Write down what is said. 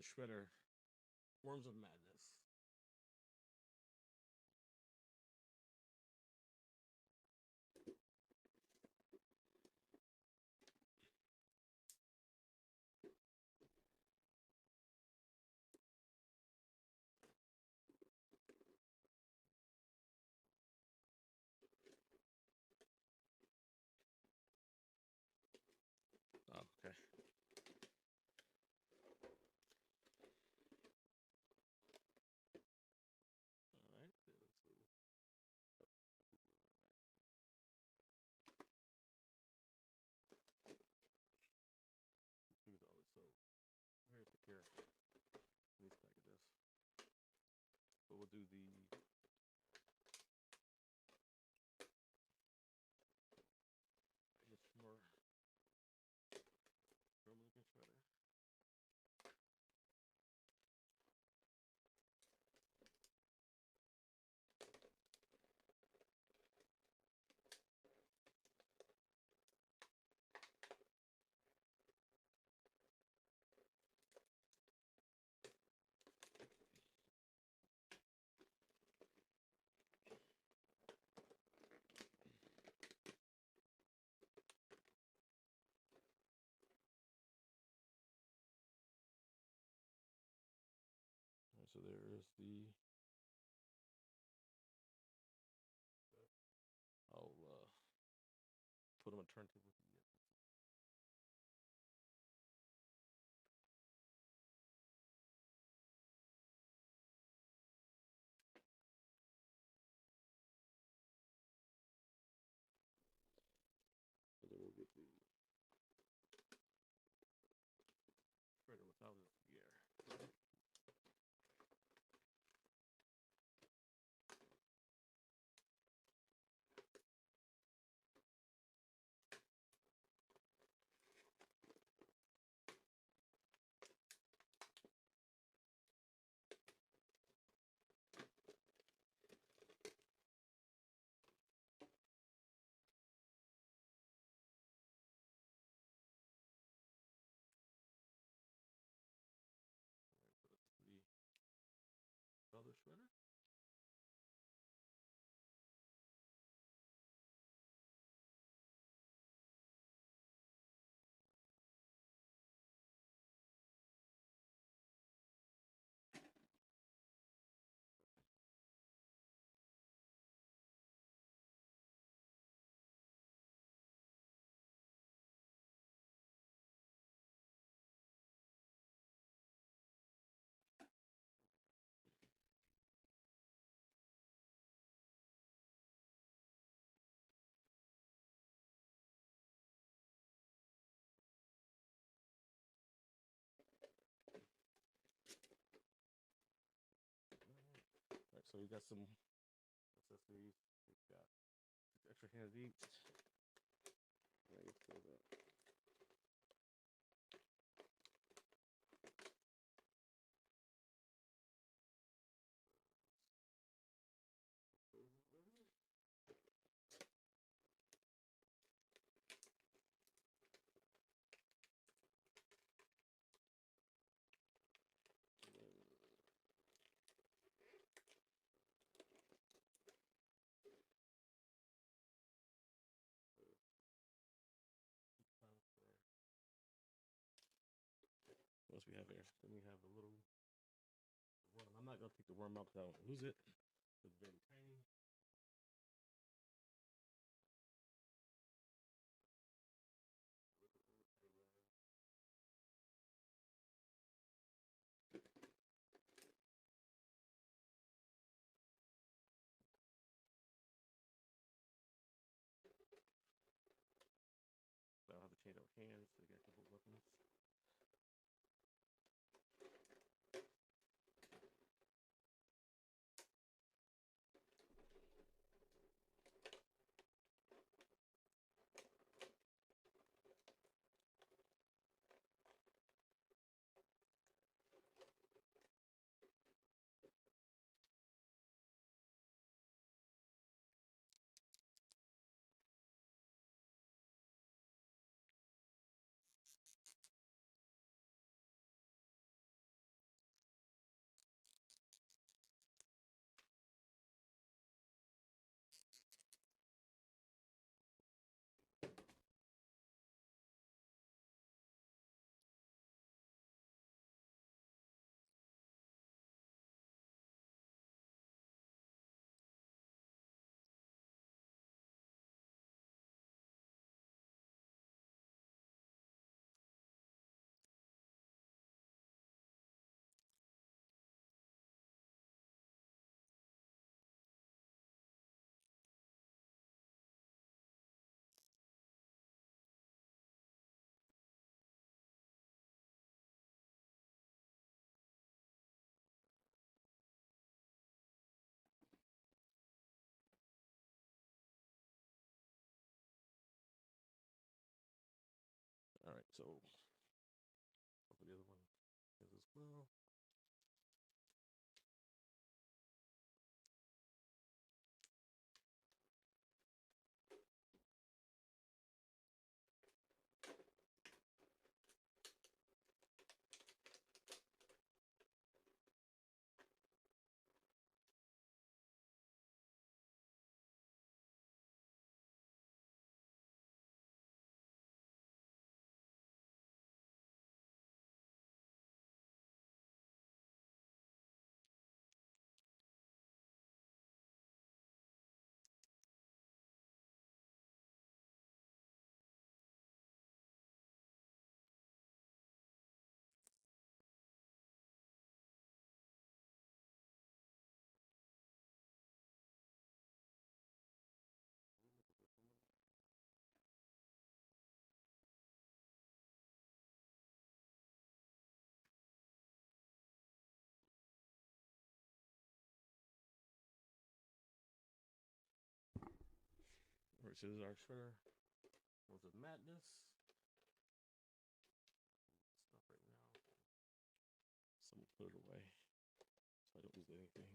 Shredder, Worms of Madness. Oh, okay. All right. Let's see. Here's all this. So here's the here. These packages. But we'll do the I guess more normal looking shredder. All right, so there is the. I'll put them on turntable. So then we'll get the shredder without the gear. The other shredder. All right, so we got some accessories. We've got extra hands each. I guess so that. What else we have here? Then we have a little worm. I'm not gonna take the worm out because I don't lose it. It's very tiny. So I'll have to change out hands to get a couple of weapons. So hopefully the other one is as well. Alright, so this is our shredder. What's the madness? Stuff right now. So I'm gonna put it away so I don't lose anything.